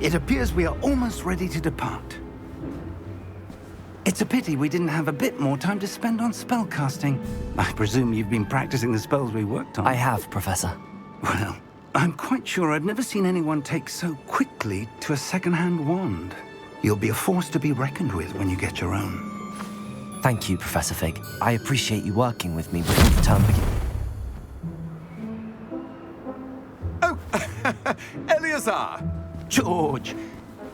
It appears we are almost ready to depart. It's a pity we didn't have a bit more time to spend on spellcasting. I presume you've been practicing the spells we worked on. I have, Professor. Well, I'm quite sure I've never seen anyone take so quickly to a second-hand wand. You'll be a force to be reckoned with when you get your own. Thank you, Professor Fig. I appreciate you working with me before the term begins. Oh, Eleazar! George,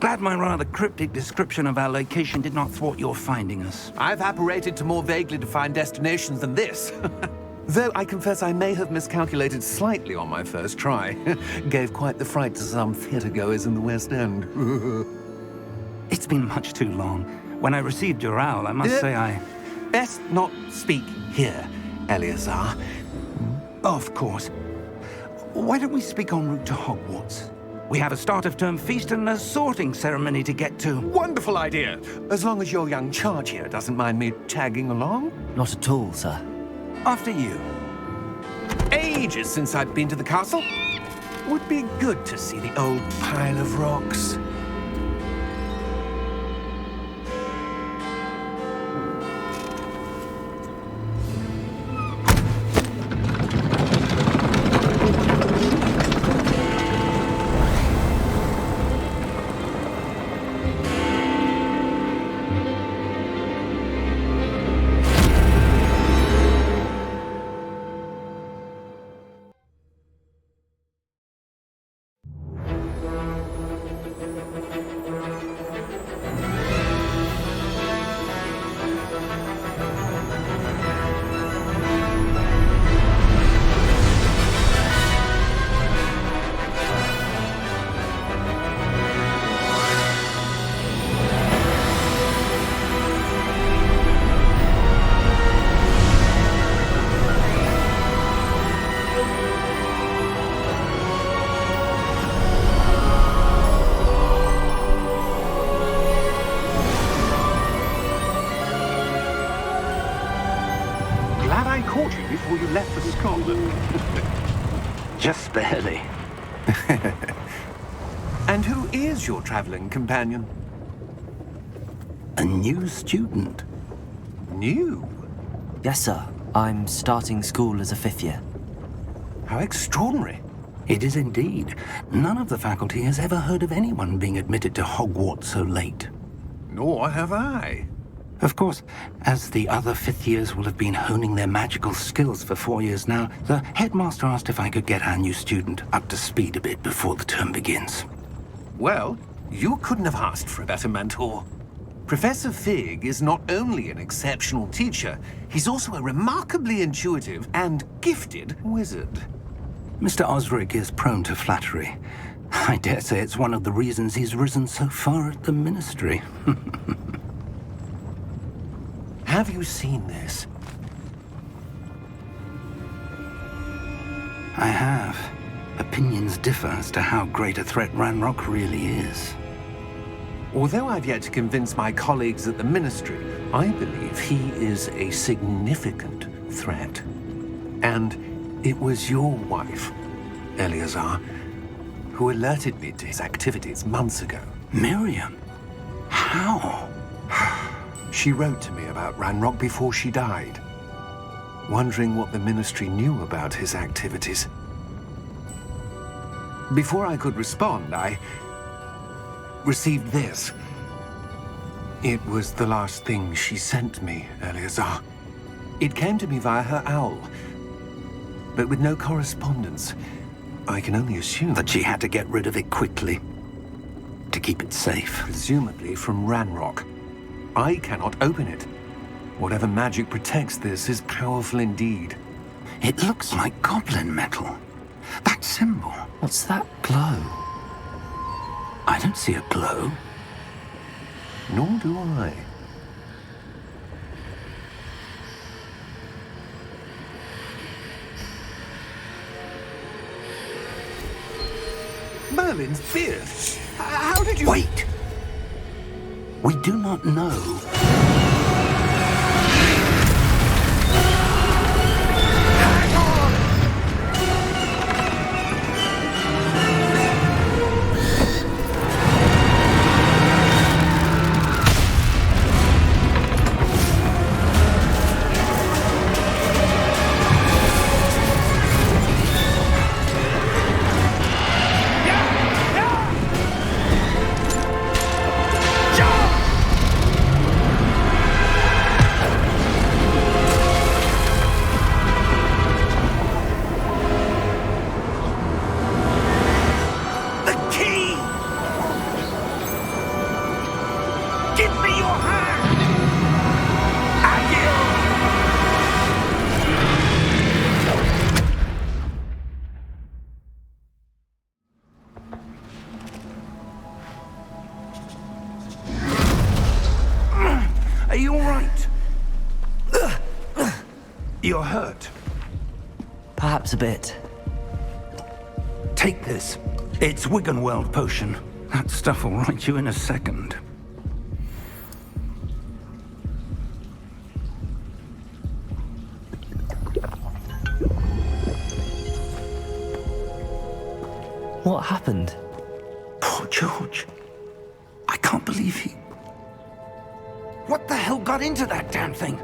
glad my rather cryptic description of our location did not thwart your finding us. I've apparated to more vaguely defined destinations than this. Though I confess I may have miscalculated slightly on my first try. Gave quite the fright to some theatre-goers in the West End. It's been much too long. When I received your owl, I must say I... Best not speak here, Eleazar. Of course. Why don't we speak en route to Hogwarts? We have a start-of-term feast and a sorting ceremony to get to. Wonderful idea! As long as your young charge here doesn't mind me tagging along. Not at all, sir. After you. Ages since I've been to the castle. Would be good to see the old pile of rocks. Before you left for Scotland. Just barely. And who is your traveling companion? A new student. New? Yes, sir. I'm starting school as a 5th year. How extraordinary. It is indeed. None of the faculty has ever heard of anyone being admitted to Hogwarts so late. Nor have I. Of course, as the other 5th years will have been honing their magical skills for 4 years now, the headmaster asked if I could get our new student up to speed a bit before the term begins. Well, you couldn't have asked for a better mentor. Professor Fig is not only an exceptional teacher, he's also a remarkably intuitive and gifted wizard. Mr. Osric is prone to flattery. I dare say it's one of the reasons he's risen so far at the Ministry. Have you seen this? I have. Opinions differ as to how great a threat Ranrock really is. Although I've yet to convince my colleagues at the Ministry, I believe he is a significant threat. And it was your wife, Eleazar, who alerted me to his activities months ago. Miriam? How? She wrote to me about Ranrock before she died, wondering what the Ministry knew about his activities. Before I could respond, I received this. It was the last thing she sent me, Eleazar. It came to me via her owl, but with no correspondence. I can only assume that she had to get rid of it quickly, to keep it safe. Presumably from Ranrock. I cannot open it. Whatever magic protects this is powerful indeed. It looks like goblin metal. That symbol. What's that glow? I don't see a glow. Nor do I. Merlin's beard. How did you... Wait! We do not know. You're hurt. Perhaps a bit. Take this. It's Wiggenweld potion. That stuff will right you in a second. What happened? Poor George. I can't believe he... What the hell got into that damn thing?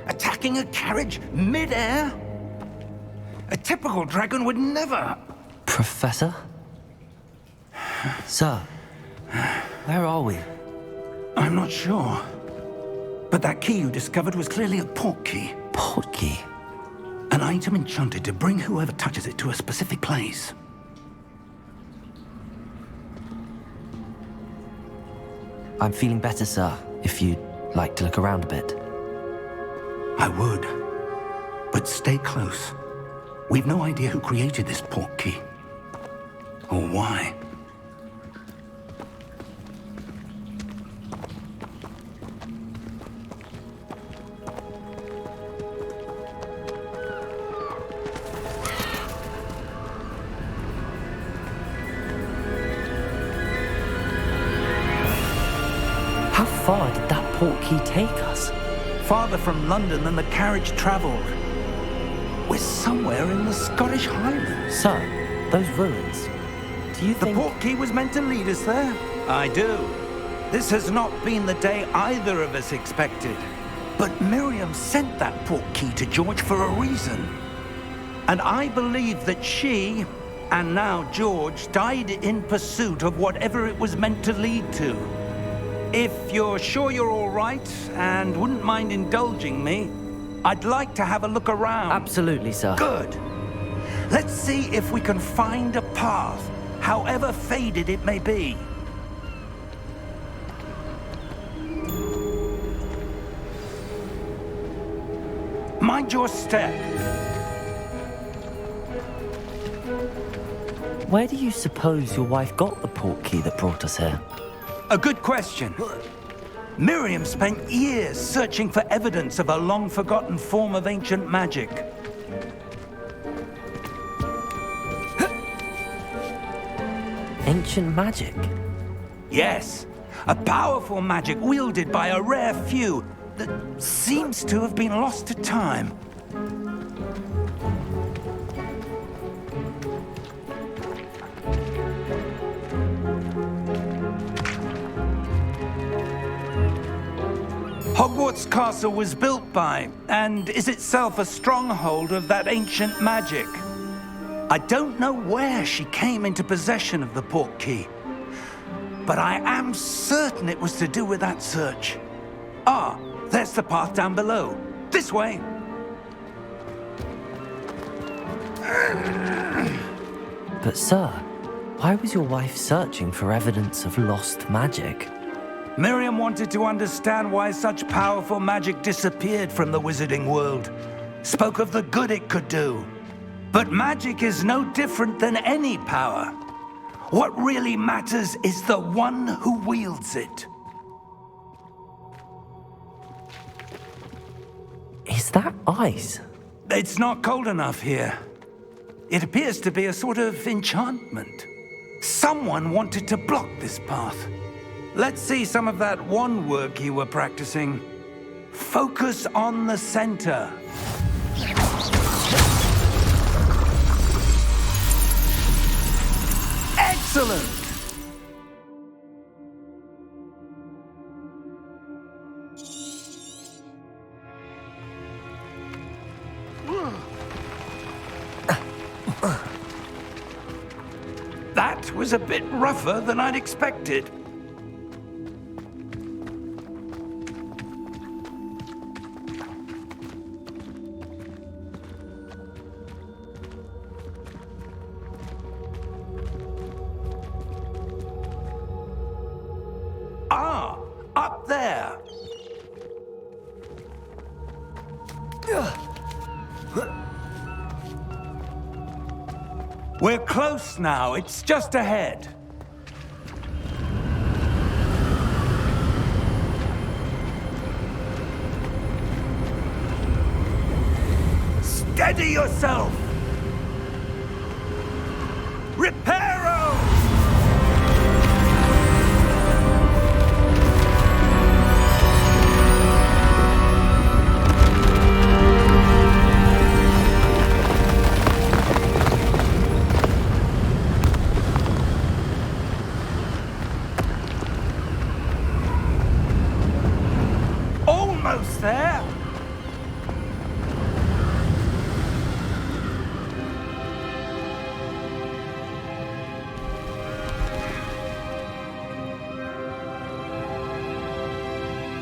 Attacking a carriage mid-air? A typical dragon would never... Professor? Sir, where are we? I'm not sure. But that key you discovered was clearly a port key. Port key? An item enchanted to bring whoever touches it to a specific place. I'm feeling better, sir, if you'd like to look around a bit. I would. But stay close. We've no idea who created this port key. Or why. How far did that port key take us? Farther from London than the carriage traveled. We're somewhere in the Scottish Highlands. Sir, those ruins. Do you The think... port key was meant to lead us there? I do. This has not been the day either of us expected. But Miriam sent that port key to George for a reason. And I believe that she, and now George, died in pursuit of whatever it was meant to lead to. If you're sure you're all right and wouldn't mind indulging me, I'd like to have a look around. Absolutely, sir. Good. Let's see if we can find a path, however faded it may be. Mind your step. Where do you suppose your wife got the port key that brought us here? A good question. Miriam spent years searching for evidence of a long-forgotten form of ancient magic. Ancient magic? Yes, a powerful magic wielded by a rare few that seems to have been lost to time. Hogwarts Castle was built by, and is itself a stronghold of that ancient magic. I don't know where she came into possession of the port key, but I am certain it was to do with that search. Ah, there's the path down below. This way. But sir, why was your wife searching for evidence of lost magic? Miriam wanted to understand why such powerful magic disappeared from the wizarding world. Spoke of the good it could do. But magic is no different than any power. What really matters is the one who wields it. Is that ice? It's not cold enough here. It appears to be a sort of enchantment. Someone wanted to block this path. Let's see some of that wand work you were practicing. Focus on the center. Excellent! That was a bit rougher than I'd expected. Ah, up there. We're close now. It's just ahead. Steady yourself! Reparo! Almost there!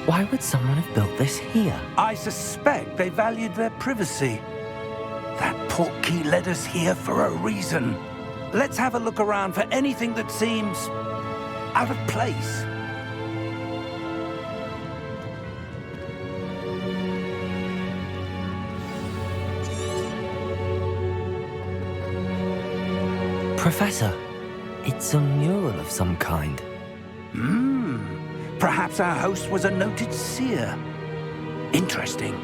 Why would someone have built this here? I suspect they valued their privacy. That portkey led us here for a reason. Let's have a look around for anything that seems out of place. Professor, it's a mural of some kind. Perhaps our host was a noted seer. Interesting.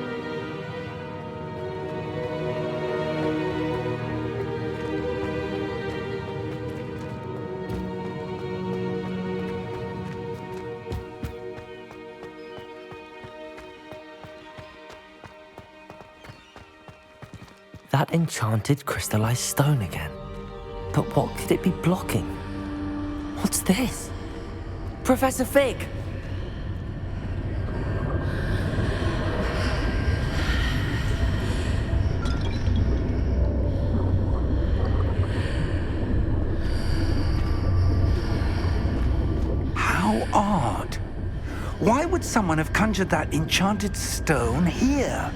That enchanted crystallized stone again. But what could it be blocking? What's this? Professor Fig! How odd. Why would someone have conjured that enchanted stone here?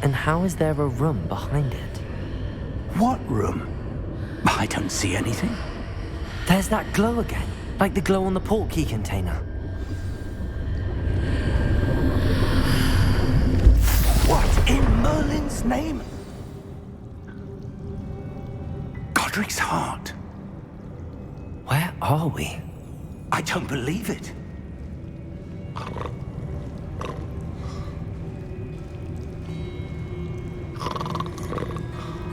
And how is there a room behind it? What room? I don't see anything. There's that glow again, like the glow on the portkey container. What in Merlin's name? Godric's heart. Where are we? I don't believe it.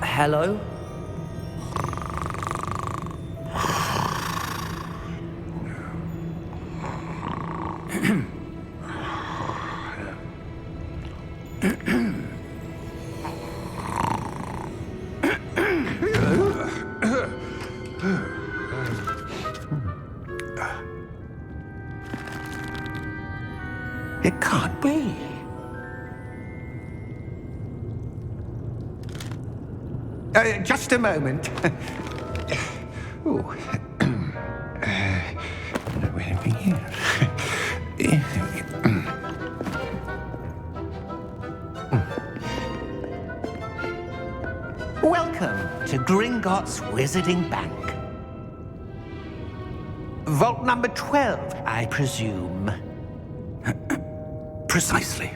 Hello? It can't be. Just a moment. Ooh. Where are we here? Welcome to Gringotts Wizarding Bank. Vault number 12, I presume. Precisely.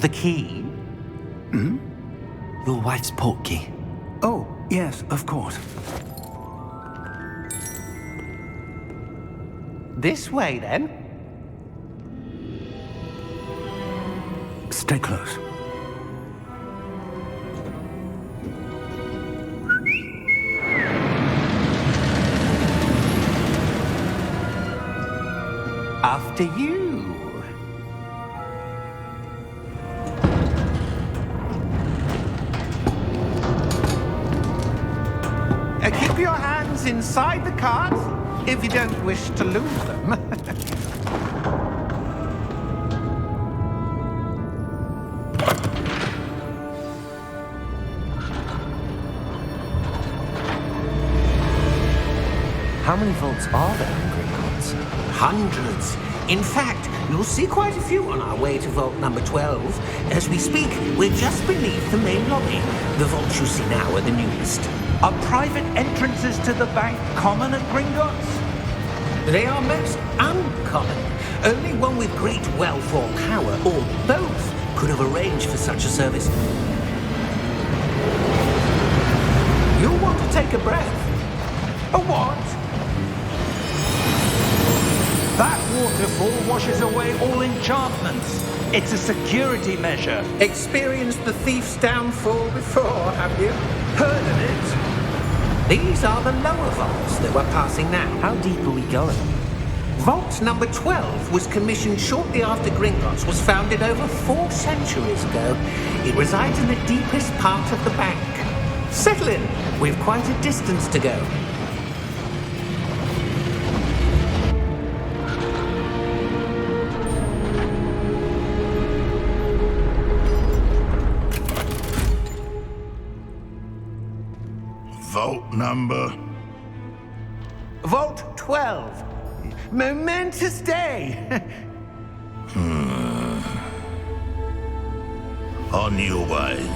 The key? Your wife's portkey. Oh, yes, of course. This way, then. Stay close. After you. Keep your hands inside the cart if you don't wish to lose them. How many vaults are there in Gringotts? Hundreds. In fact, you'll see quite a few on our way to vault number 12. As we speak, we're just beneath the main lobby. The vaults you see now are the newest. Are private entrances to the bank common at Gringotts? They are most uncommon. Only one with great wealth or power, or both, could have arranged for such a service. You'll want to take a breath. A what? That waterfall washes away all enchantments. It's a security measure. Experienced the thief's downfall before, have you? Heard of it? These are the lower vaults that we're passing now. How deep are we going? Vault number 12 was commissioned shortly after Gringotts was founded over 4 centuries ago. It resides in the deepest part of the bank. Settle in. We've quite a distance to go. Vault number? Vault 12. Momentous day. On your way.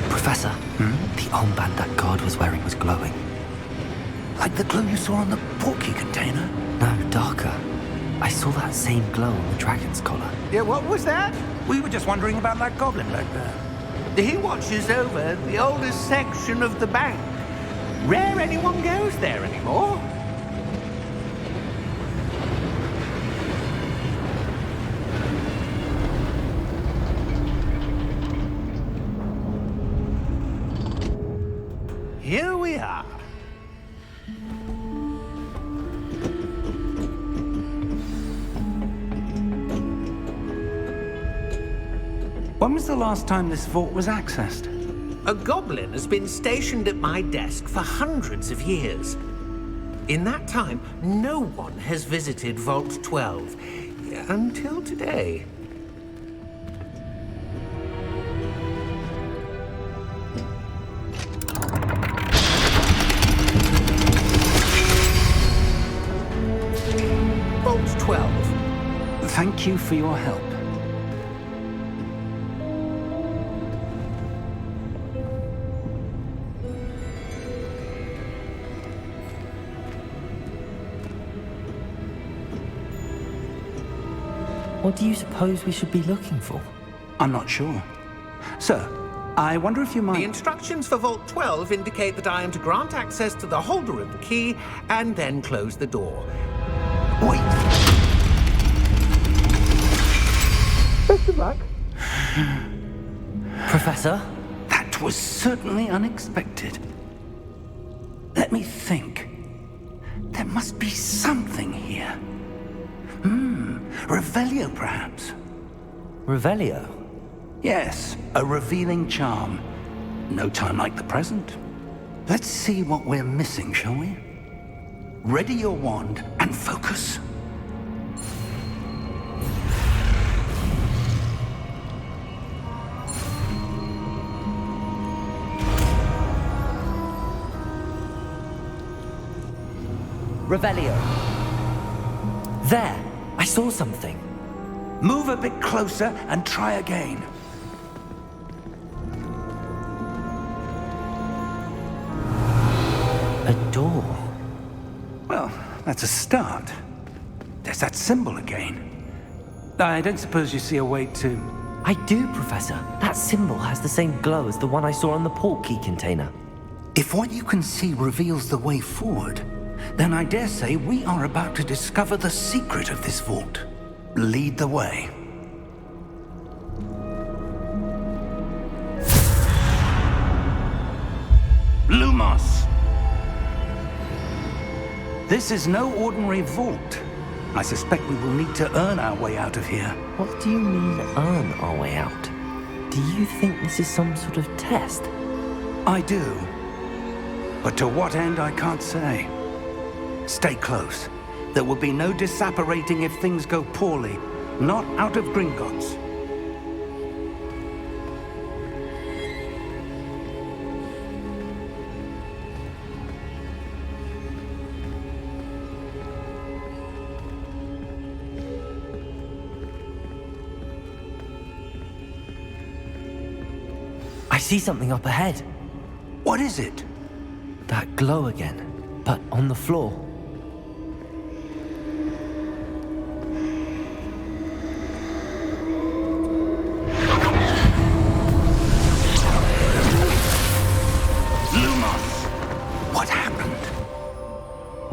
Professor, the armband that guard was wearing was glowing. Like the glow you saw on the portkey container? No, darker. I saw that same glow on the dragon's collar. Yeah, what was that? We were just wondering about that goblin back there. He watches over the oldest section of the bank. Rare anyone goes there anymore. Here we are. When was the last time this vault was accessed? A goblin has been stationed at my desk for hundreds of years. In that time, no one has visited Vault 12 until today. Vault 12. Thank you for your help. What do you suppose we should be looking for? I'm not sure. Sir, I wonder if you might... The instructions for Vault 12 indicate that I am to grant access to the holder of the key and then close the door. Wait! Best of luck. Professor? That was certainly unexpected. Let me think. There must be something here. Revelio, perhaps? Revelio? Yes, a revealing charm. No time like the present. Let's see what we're missing, shall we? Ready your wand and focus. Revelio. There! I saw something. Move a bit closer and try again. A door. Well, that's a start. There's that symbol again. I don't suppose you see a way to... I do, Professor. That symbol has the same glow as the one I saw on the portkey container. If what you can see reveals the way forward, then I dare say we are about to discover the secret of this vault. Lead the way. Lumos! This is no ordinary vault. I suspect we will need to earn our way out of here. What do you mean, earn our way out? Do you think this is some sort of test? I do. But to what end, I can't say. Stay close. There will be no disapparating if things go poorly. Not out of Gringotts. I see something up ahead. What is it? That glow again, but on the floor.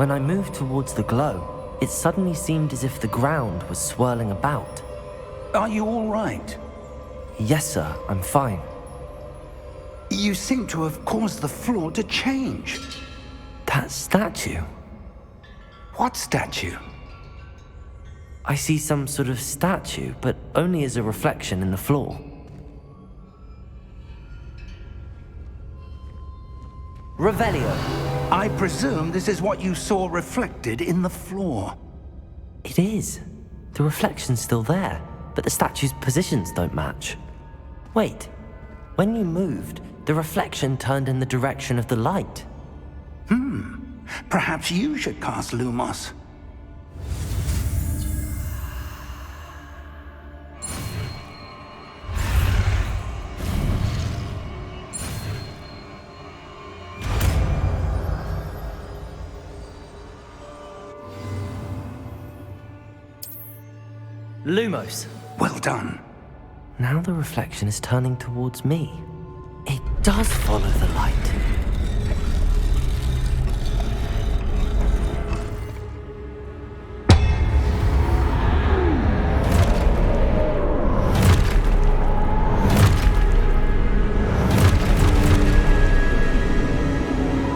When I moved towards the glow, it suddenly seemed as if the ground was swirling about. Are you all right? Yes, sir, I'm fine. You seem to have caused the floor to change. That statue? What statue? I see some sort of statue, but only as a reflection in the floor. Revelio. I presume this is what you saw reflected in the floor. It is. The reflection's still there, but the statue's positions don't match. Wait. When you moved, the reflection turned in the direction of the light. Perhaps you should cast Lumos. Lumos. Well done. Now the reflection is turning towards me. It does follow the light.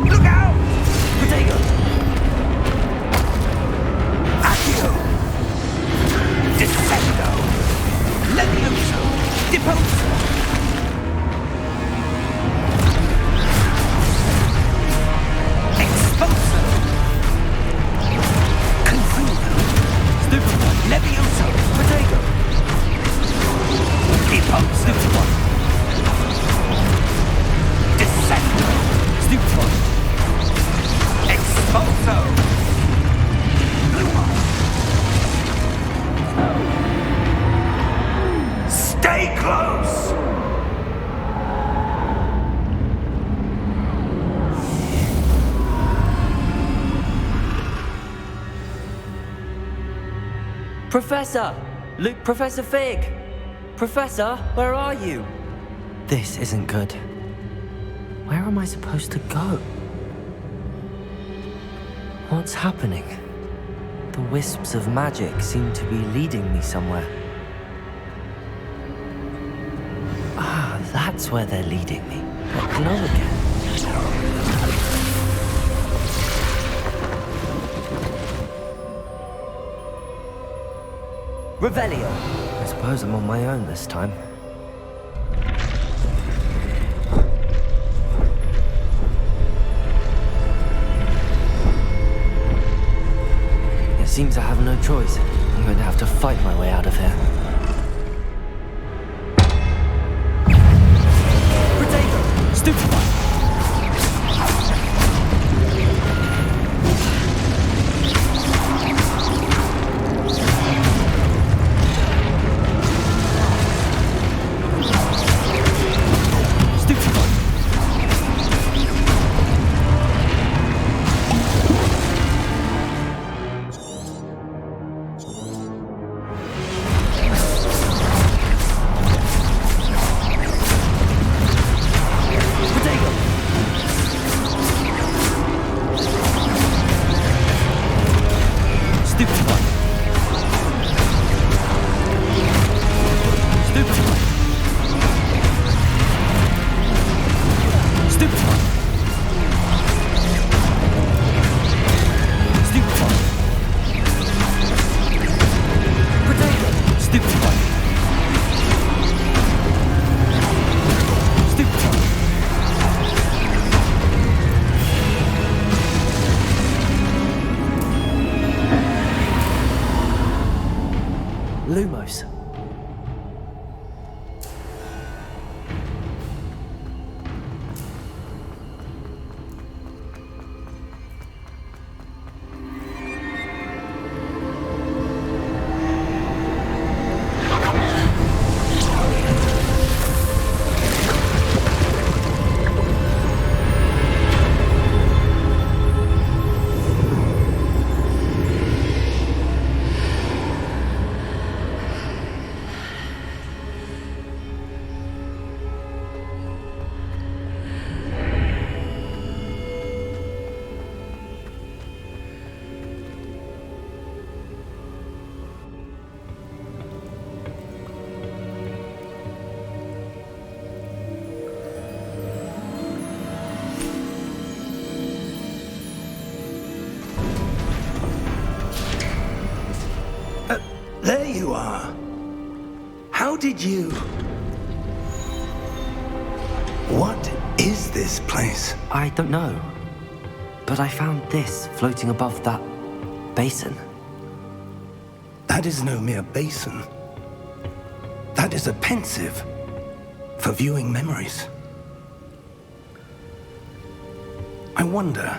Look out! Protego! Accio! Descendo! Levioso! Deposo! Exposo! Confuso! Stupefy! Levioso! Protego! Deposo! Stupefy! Descendo! Stupefy! Exposo! Lumos! Stay close! Professor! Professor Fig! Professor, where are you? This isn't good. Where am I supposed to go? What's happening? The wisps of magic seem to be leading me somewhere. Ah, that's where they're leading me. That glow again. Revelio! I suppose I'm on my own this time. It seems I have no choice. I'm going to have to fight my way out of here. Protego! Stupefy! Lumos. did you... What is this place? I don't know. But I found this floating above that basin. That is no mere basin. That is a pensive for viewing memories. I wonder...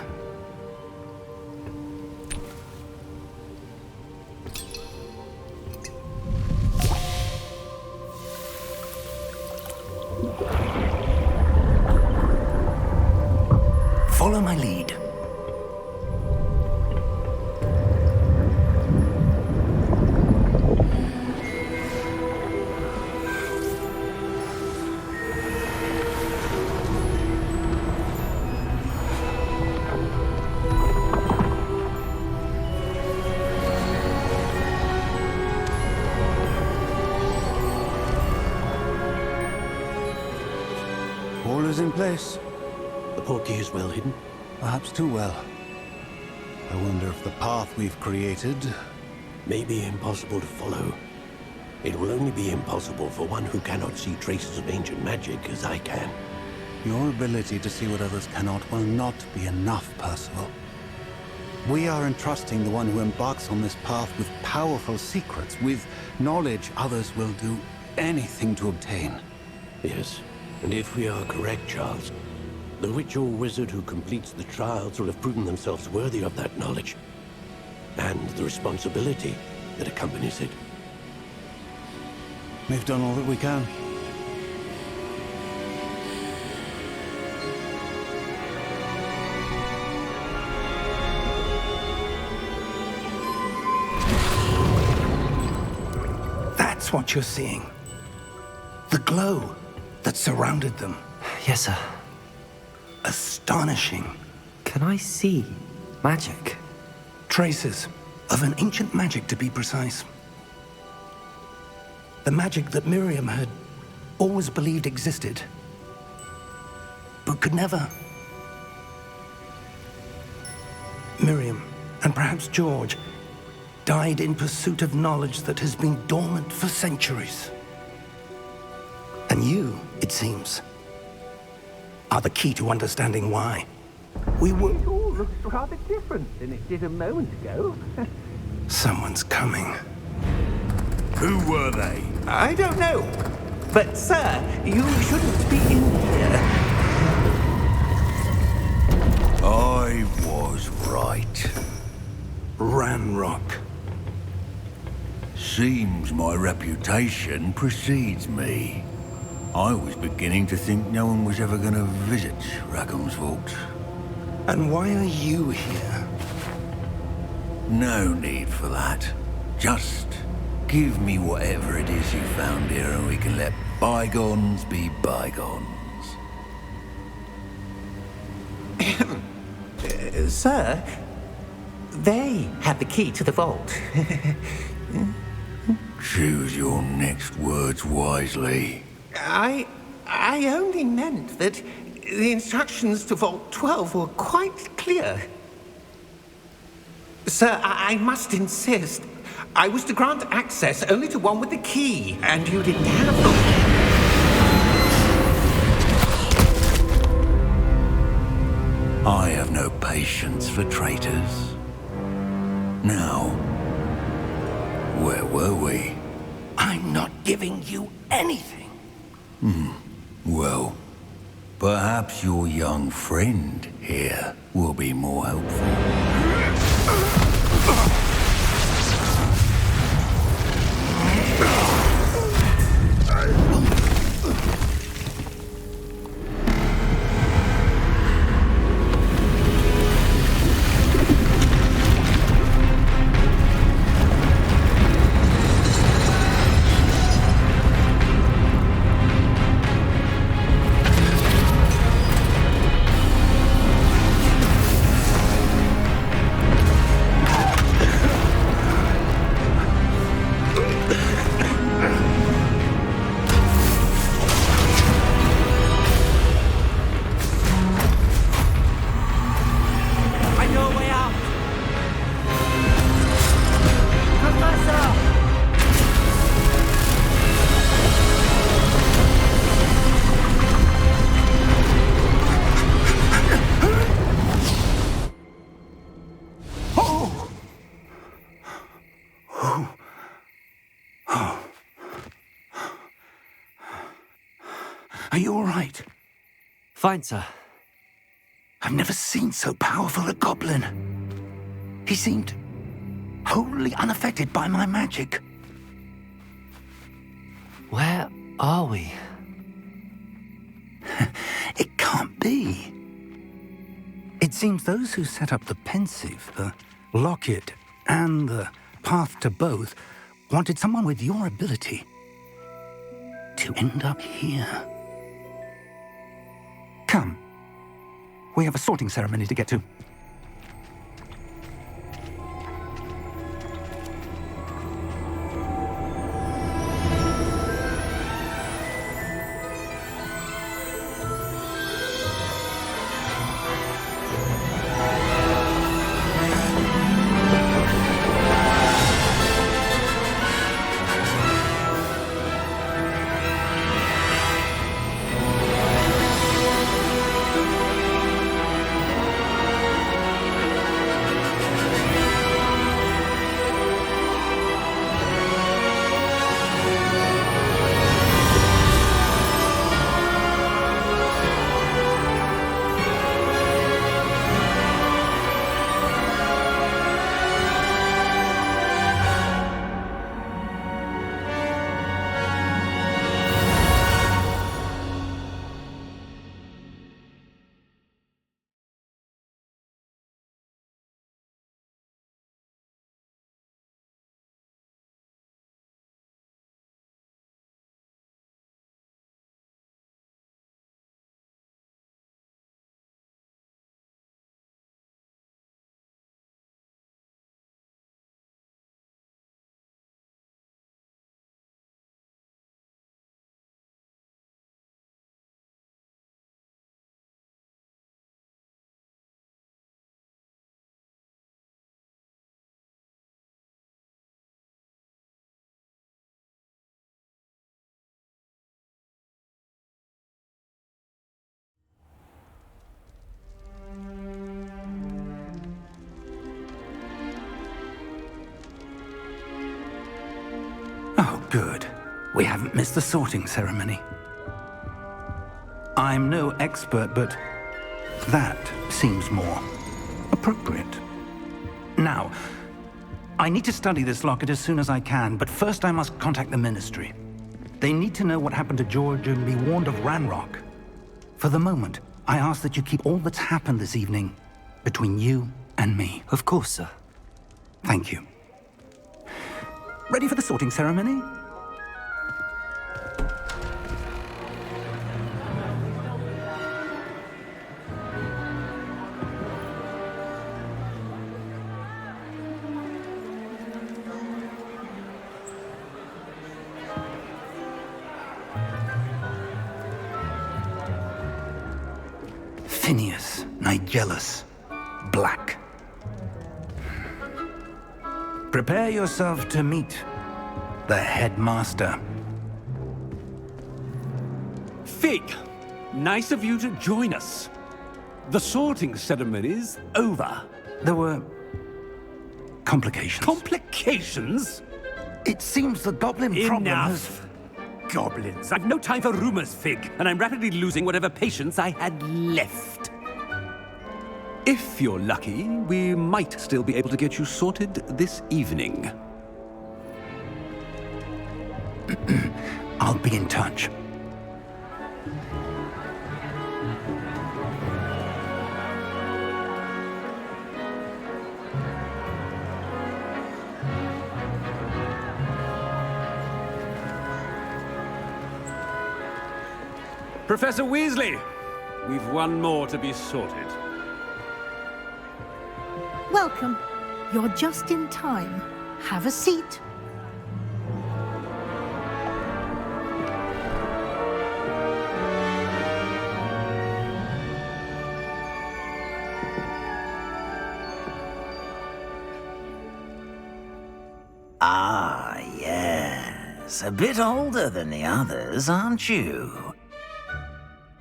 Follow my lead. All is in place. The portkey is well hidden. Perhaps too well. I wonder if the path we've created... May be impossible to follow. It will only be impossible for one who cannot see traces of ancient magic as I can. Your ability to see what others cannot will not be enough, Percival. We are entrusting the one who embarks on this path with powerful secrets, with knowledge others will do anything to obtain. Yes, and if we are correct, Charles, the witch or wizard who completes the trials will have proven themselves worthy of that knowledge, and the responsibility that accompanies it. We've done all that we can. That's what you're seeing. The glow that surrounded them. Yes, sir. Astonishing. Can I see magic? Traces of an ancient magic, to be precise. The magic that Miriam had always believed existed, but could never. Miriam, and perhaps George, died in pursuit of knowledge that has been dormant for centuries. And you, it seems, are the key to understanding why. We were... It all looks rather different than it did a moment ago. Someone's coming. Who were they? I don't know. But, sir, you shouldn't be in here. I was right. Ranrock. Seems my reputation precedes me. I was beginning to think no one was ever going to visit Rackham's vault. And why are you here? No need for that. Just give me whatever it is you found here and we can let bygones be bygones. Sir, they had the key to the vault. Choose your next words wisely. I only meant that the instructions to Vault 12 were quite clear. Sir, I must insist. I was to grant access only to one with the key, and you didn't have them. I have no patience for traitors. Now, where were we? I'm not giving you anything. Well, perhaps your young friend here will be more helpful. Are you all right? Fine, sir. I've never seen so powerful a goblin. He seemed wholly unaffected by my magic. Where are we? It can't be. It seems those who set up the pensive, the locket, and the path to both wanted someone with your ability to end up here. Come. We have a sorting ceremony to get to. Oh, good. We haven't missed the sorting ceremony. I'm no expert, but that seems more appropriate. Now, I need to study this locket as soon as I can, but first I must contact the Ministry. They need to know what happened to George and be warned of Ranrock. For the moment, I ask that you keep all that's happened this evening between you and me. Of course, sir. Thank you. Ready for the sorting ceremony? Phineas, Nigellus, Black. Prepare yourself to meet the headmaster. Fig, nice of you to join us. The sorting ceremony's over. There were complications. Complications? It seems the goblin problem has... Enough. Goblins. I've no time for rumors, Fig, and I'm rapidly losing whatever patience I had left. If you're lucky, we might still be able to get you sorted this evening. I'll be in touch. Professor Weasley, we've one more to be sorted. Welcome. You're just in time. Have a seat. Ah, yes. A bit older than the others, aren't you?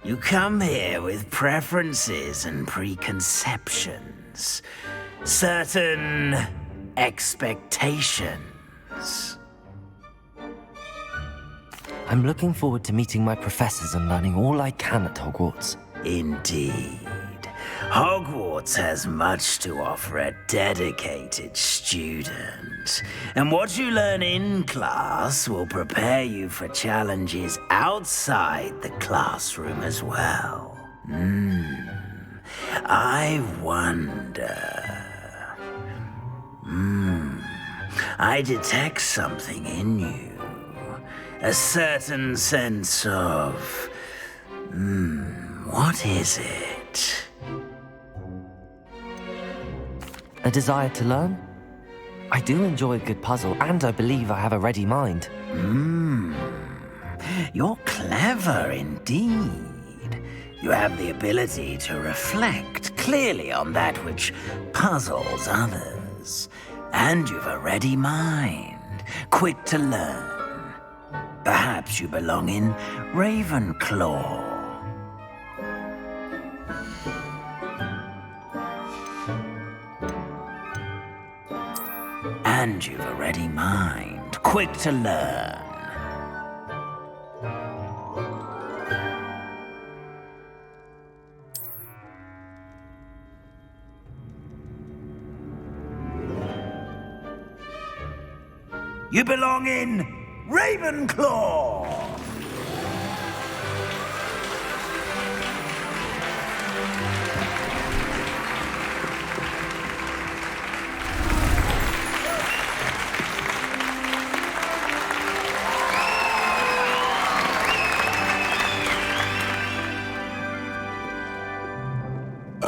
You come here with preferences and preconceptions. Certain expectations. I'm looking forward to meeting my professors and learning all I can at Hogwarts. Indeed. Hogwarts has much to offer a dedicated student. And what you learn in class will prepare you for challenges outside the classroom as well. I wonder... I detect something in you. A certain sense of... what is it? A desire to learn? I do enjoy a good puzzle, and I believe I have a ready mind. You're clever indeed. You have the ability to reflect clearly on that which puzzles others. And you've a ready mind, quick to learn. Perhaps you belong in Ravenclaw. And you've a ready mind, quick to learn. You belong in Ravenclaw!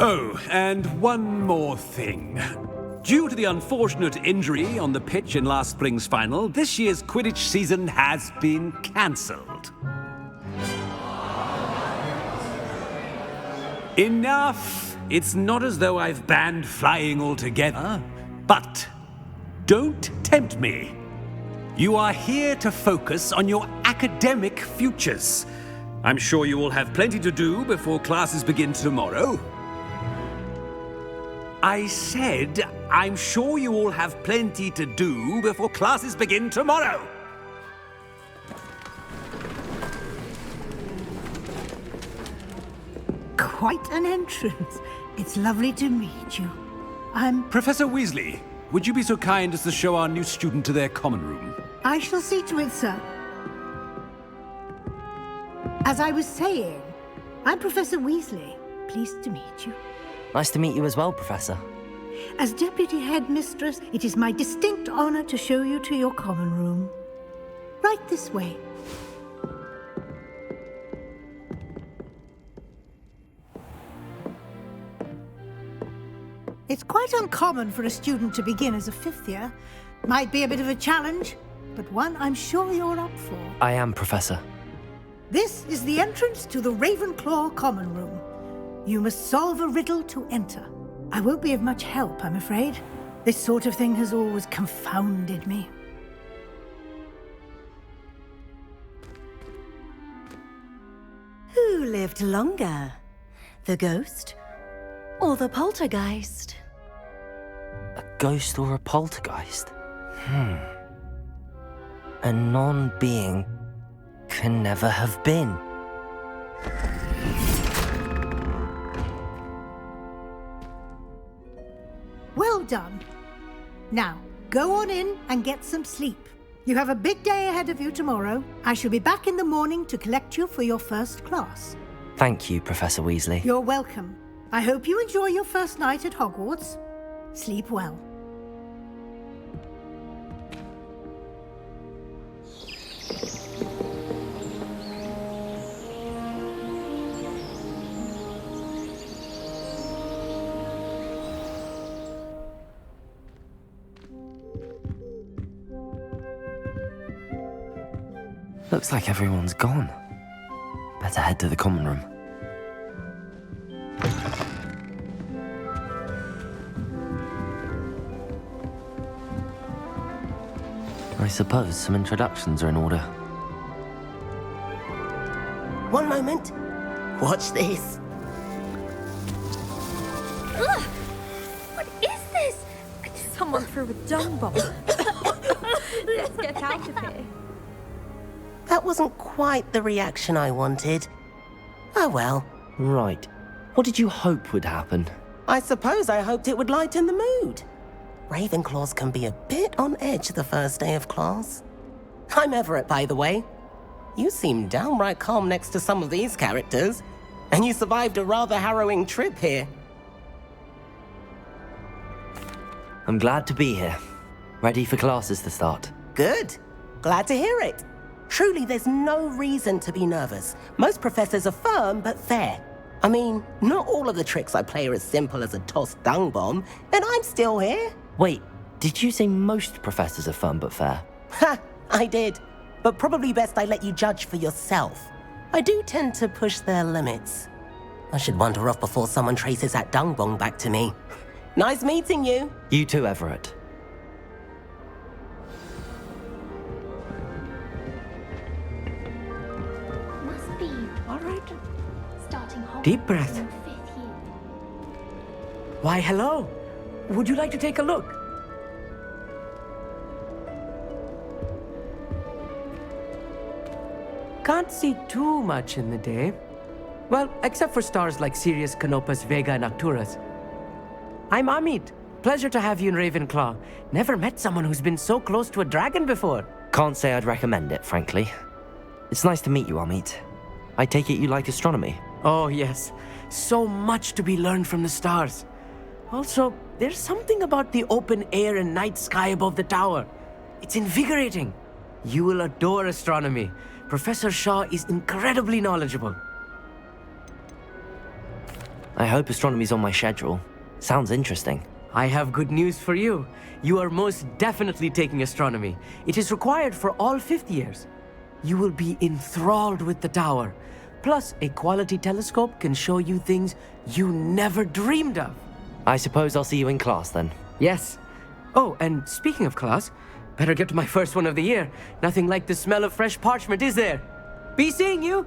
Oh, and one more thing. Due to the unfortunate injury on the pitch in last spring's final, this year's Quidditch season has been cancelled. Enough! It's not as though I've banned flying altogether. But don't tempt me. You are here to focus on your academic futures. I'm sure you all have plenty to do before classes begin tomorrow. I said, I'm sure you all have plenty to do before classes begin tomorrow. Quite an entrance. It's lovely to meet you. Professor Weasley, would you be so kind as to show our new student to their common room? I shall see to it, sir. As I was saying, I'm Professor Weasley. Pleased to meet you. Nice to meet you as well, Professor. As Deputy Headmistress, it is my distinct honor to show you to your common room. Right this way. It's quite uncommon for a student to begin as a fifth year. Might be a bit of a challenge, but one I'm sure you're up for. I am, Professor. This is the entrance to the Ravenclaw common room. You must solve a riddle to enter. I won't be of much help, I'm afraid. This sort of thing has always confounded me. Who lived longer? The ghost or the poltergeist? A ghost or a poltergeist? A non-being can never have been. Well done. Now, go on in and get some sleep. You have a big day ahead of you tomorrow. I shall be back in the morning to collect you for your first class. Thank you, Professor Weasley. You're welcome. I hope you enjoy your first night at Hogwarts. Sleep well. Looks like everyone's gone. Better head to the common room. I suppose some introductions are in order. One moment. Watch this. Ugh! What is this? Someone threw a dung bomb. Let's get out of here. That wasn't quite the reaction I wanted. Oh well. Right. What did you hope would happen? I suppose I hoped it would lighten the mood. Ravenclaws can be a bit on edge the first day of class. I'm Everett, by the way. You seem downright calm next to some of these characters, and you survived a rather harrowing trip here. I'm glad to be here. Ready for classes to start. Good. Glad to hear it. Truly, there's no reason to be nervous. Most professors are firm but fair. I mean, not all of the tricks I play are as simple as a tossed dung bomb, and I'm still here. Wait, did you say most professors are firm but fair? Ha! I did. But probably best I let you judge for yourself. I do tend to push their limits. I should wander off before someone traces that dung bomb back to me. Nice meeting you. You too, Everett. Must be. All right. Starting Hogwarts Deep breath. in 5th year. Why, hello. Would you like to take a look? Can't see too much in the day. Well, except for stars like Sirius, Canopus, Vega, and Arcturus. I'm Amit. Pleasure to have you in Ravenclaw. Never met someone who's been so close to a dragon before. Can't say I'd recommend it, frankly. It's nice to meet you, Amit. I take it you like astronomy? Oh, yes. So much to be learned from the stars. Also, there's something about the open air and night sky above the tower. It's invigorating. You will adore astronomy. Professor Shaw is incredibly knowledgeable. I hope astronomy's on my schedule. Sounds interesting. I have good news for you. You are most definitely taking astronomy. It is required for all 5th years. You will be enthralled with the tower. Plus, a quality telescope can show you things you never dreamed of. I suppose I'll see you in class then. Yes. Oh, and speaking of class, better get to my first one of the year. Nothing like the smell of fresh parchment, is there? Be seeing you!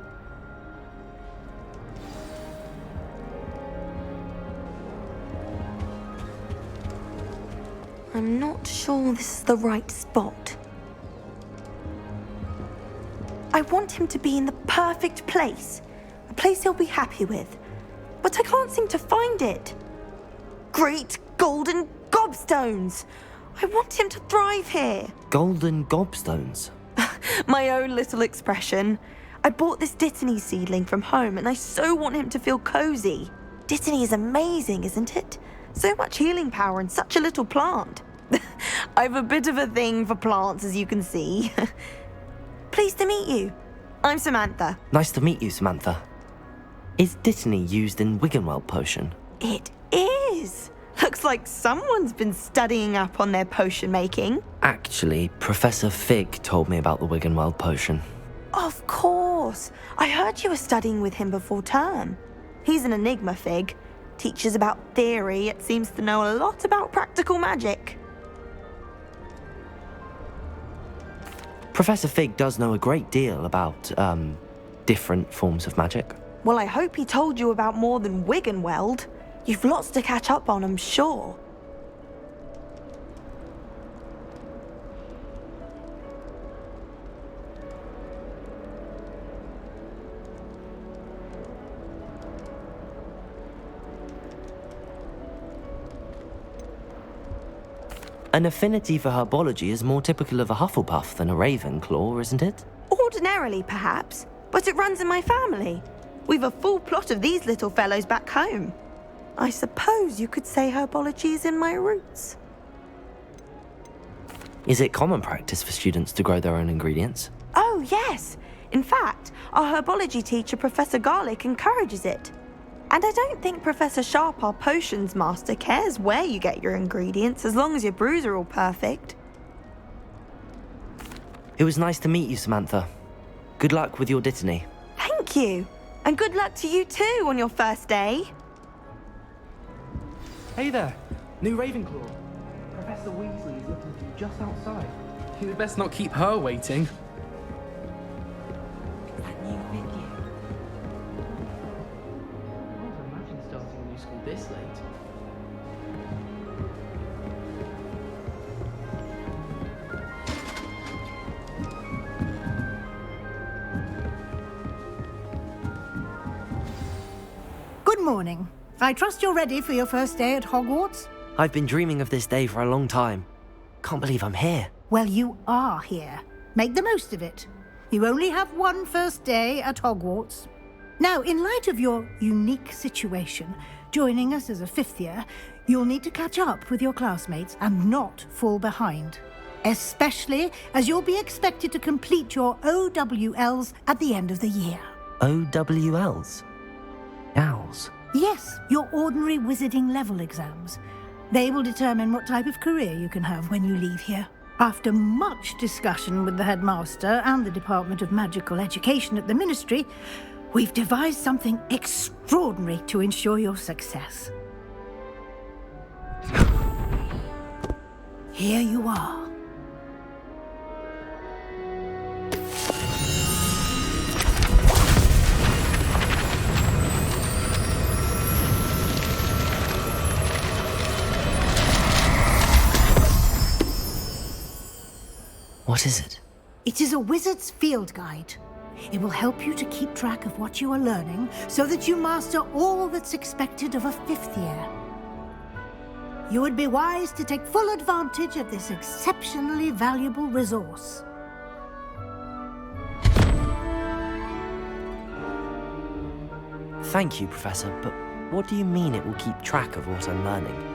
I'm not sure this is the right spot. I want him to be in the perfect place. A place he'll be happy with. But I can't seem to find it. Great golden gobstones! I want him to thrive here. Golden gobstones? My own little expression. I bought this Dittany seedling from home and I so want him to feel cozy. Dittany is amazing, isn't it? So much healing power in such a little plant. I have a bit of a thing for plants, as you can see. Pleased to meet you. I'm Samantha. Nice to meet you, Samantha. Is Dittany used in Wiggenweld potion? It is. Looks like someone's been studying up on their potion making. Actually, Professor Fig told me about the Wiggenweld potion. Of course. I heard you were studying with him before term. He's an enigma, Fig. Teaches about theory, yet seems to know a lot about practical magic. Professor Fig does know a great deal about, different forms of magic. Well, I hope he told you about more than Wiggenweld. You've lots to catch up on, I'm sure. An affinity for herbology is more typical of a Hufflepuff than a Ravenclaw, isn't it? Ordinarily, perhaps, but it runs in my family. We've a full plot of these little fellows back home. I suppose you could say herbology is in my roots. Is it common practice for students to grow their own ingredients? Oh, yes. In fact, our herbology teacher, Professor Garlick, encourages it. And I don't think Professor Sharp, our potions master, cares where you get your ingredients as long as your brews are all perfect. It was nice to meet you, Samantha. Good luck with your Dittany. Thank you. And good luck to you too on your first day. Hey there, new Ravenclaw. Professor Weasley is looking for you just outside. You'd best not keep her waiting. That new video. I can't imagine starting a new school this late. Good morning. I trust you're ready for your first day at Hogwarts? I've been dreaming of this day for a long time. Can't believe I'm here. Well, you are here. Make the most of it. You only have one first day at Hogwarts. Now, in light of your unique situation, joining us as a fifth year, you'll need to catch up with your classmates and not fall behind. Especially as you'll be expected to complete your OWLs at the end of the year. OWLs? Owls? Yes, your ordinary wizarding level exams. They will determine what type of career you can have when you leave here. After much discussion with the headmaster and the Department of Magical Education at the Ministry, we've devised something extraordinary to ensure your success. Here you are. What is it? It is a wizard's field guide. It will help you to keep track of what you are learning so that you master all that's expected of a fifth year. You would be wise to take full advantage of this exceptionally valuable resource. Thank you, Professor, but what do you mean it will keep track of what I'm learning?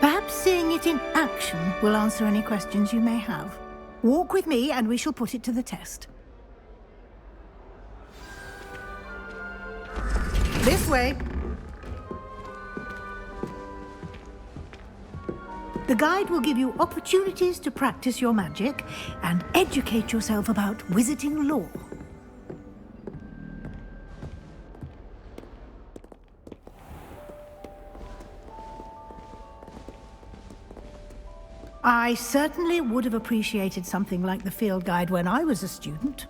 Perhaps seeing it in action will answer any questions you may have. Walk with me and we shall put it to the test. This way. The guide will give you opportunities to practice your magic and educate yourself about wizarding lore. I certainly would have appreciated something like the field guide when I was a student.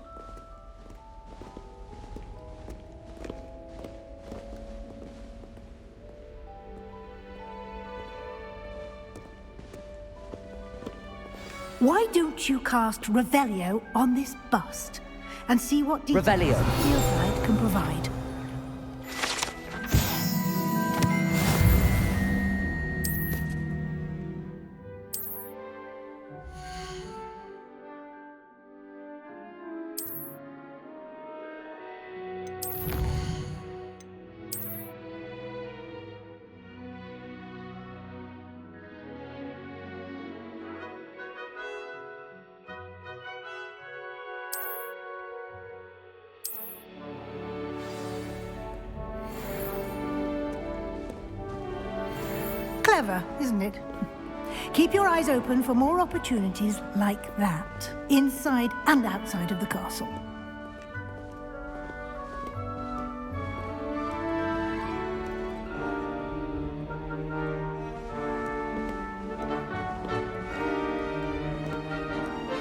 Why don't you cast Revelio on this bust and see what details Revelio. the field guide can provide? Clever, isn't it? Keep your eyes open for more opportunities like that, inside and outside of the castle.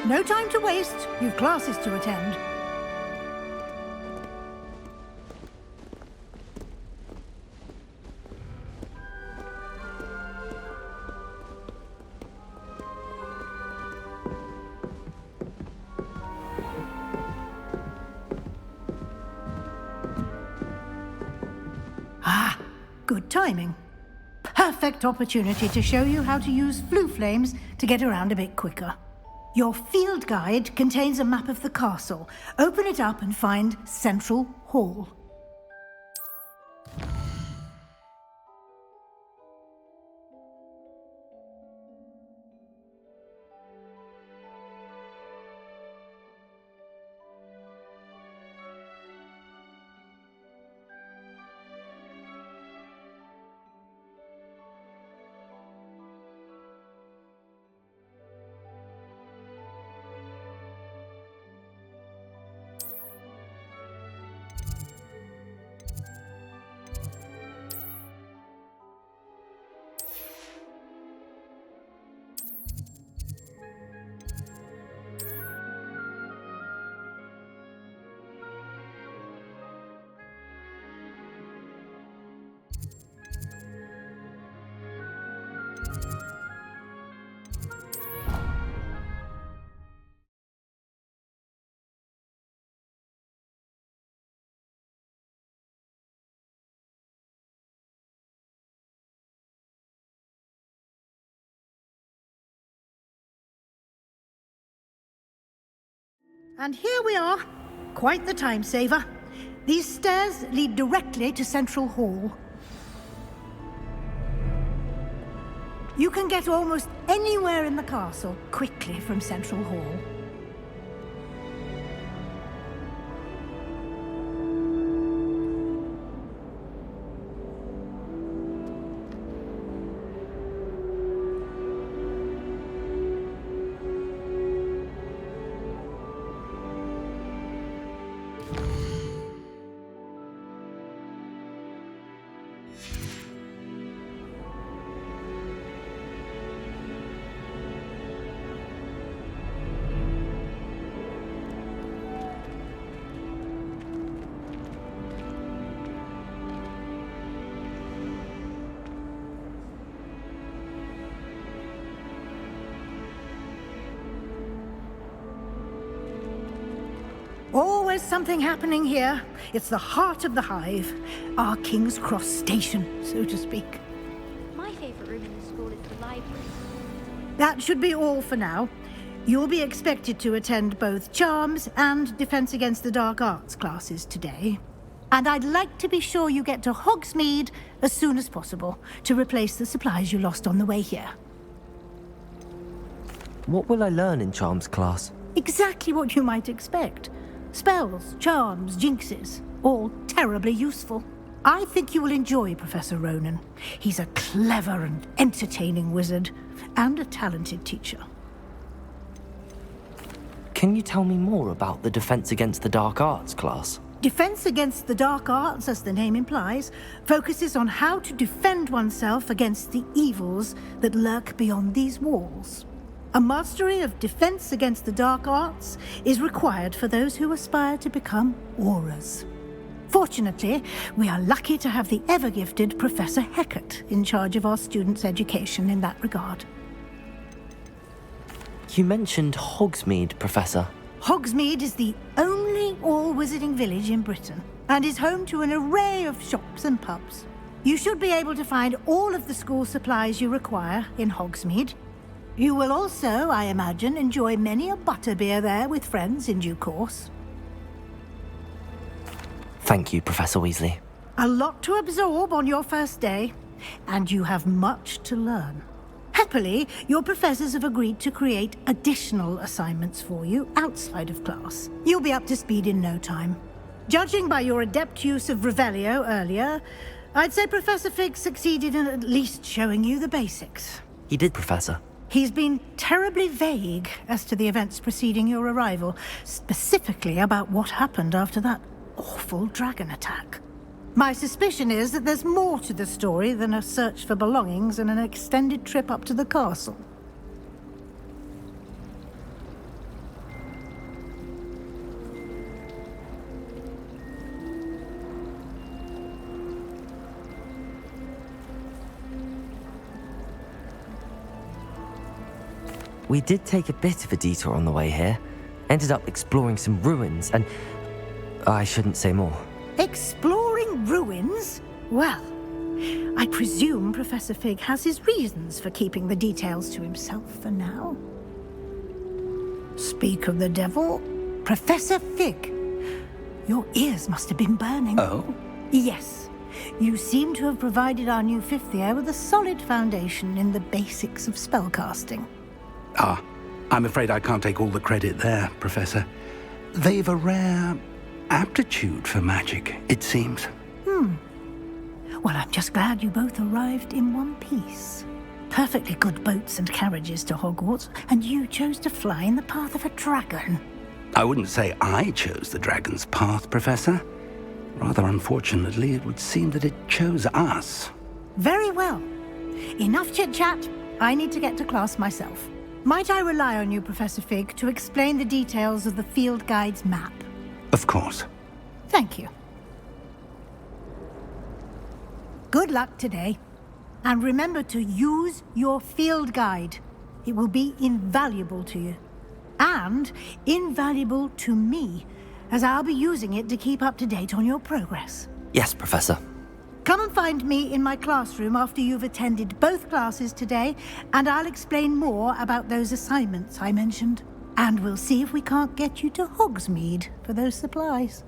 No time to waste. You've classes to attend. Ah, good timing. Perfect opportunity to show you how to use flue flames to get around a bit quicker. Your field guide contains a map of the castle. Open it up and find Central Hall. And here we are. Quite the time saver. These stairs lead directly to Central Hall. You can get almost anywhere in the castle quickly from Central Hall. Always something happening here. It's the heart of the hive. Our King's Cross station, so to speak. My favourite room in the school is the library. That should be all for now. You'll be expected to attend both Charms and Defense Against the Dark Arts classes today. And I'd like to be sure you get to Hogsmeade as soon as possible to replace the supplies you lost on the way here. What will I learn in Charms class? Exactly what you might expect. Spells, charms, jinxes, all terribly useful. I think you will enjoy Professor Ronan. He's a clever and entertaining wizard, and a talented teacher. Can you tell me more about the Defense Against the Dark Arts class? Defense Against the Dark Arts, as the name implies, focuses on how to defend oneself against the evils that lurk beyond these walls. A mastery of Defense Against the Dark Arts is required for those who aspire to become Aurors. Fortunately, we are lucky to have the ever-gifted Professor Hecat in charge of our students' education in that regard. You mentioned Hogsmeade, Professor. Hogsmeade is the only all-wizarding village in Britain, and is home to an array of shops and pubs. You should be able to find all of the school supplies you require in Hogsmeade. You will also, I imagine, enjoy many a butterbeer there with friends in due course. Thank you, Professor Weasley. A lot to absorb on your first day, and you have much to learn. Happily, your professors have agreed to create additional assignments for you outside of class. You'll be up to speed in no time. Judging by your adept use of Revelio earlier, I'd say Professor Fig succeeded in at least showing you the basics. He did, Professor. He's been terribly vague as to the events preceding your arrival, specifically about what happened after that awful dragon attack. My suspicion is that there's more to the story than a search for belongings and an extended trip up to the castle. We did take a bit of a detour on the way here. Ended up exploring some ruins and... I shouldn't say more. Exploring ruins? Well, I presume Professor Fig has his reasons for keeping the details to himself for now. Speak of the devil, Professor Fig. Your ears must have been burning. Oh? Yes. You seem to have provided our new fifth year with a solid foundation in the basics of spellcasting. Ah, I'm afraid I can't take all the credit there, Professor. They've a rare aptitude for magic, it seems. Well, I'm just glad you both arrived in one piece. Perfectly good boats and carriages to Hogwarts, and you chose to fly in the path of a dragon. I wouldn't say I chose the dragon's path, Professor. Rather unfortunately, it would seem that it chose us. Very well. Enough chit-chat. I need to get to class myself. Might I rely on you, Professor Fig, to explain the details of the field guide's map? Of course. Thank you. Good luck today. And remember to use your field guide. It will be invaluable to you. And invaluable to me, as I'll be using it to keep up to date on your progress. Yes, Professor. Come and find me in my classroom after you've attended both classes today, and I'll explain more about those assignments I mentioned. And we'll see if we can't get you to Hogsmeade for those supplies.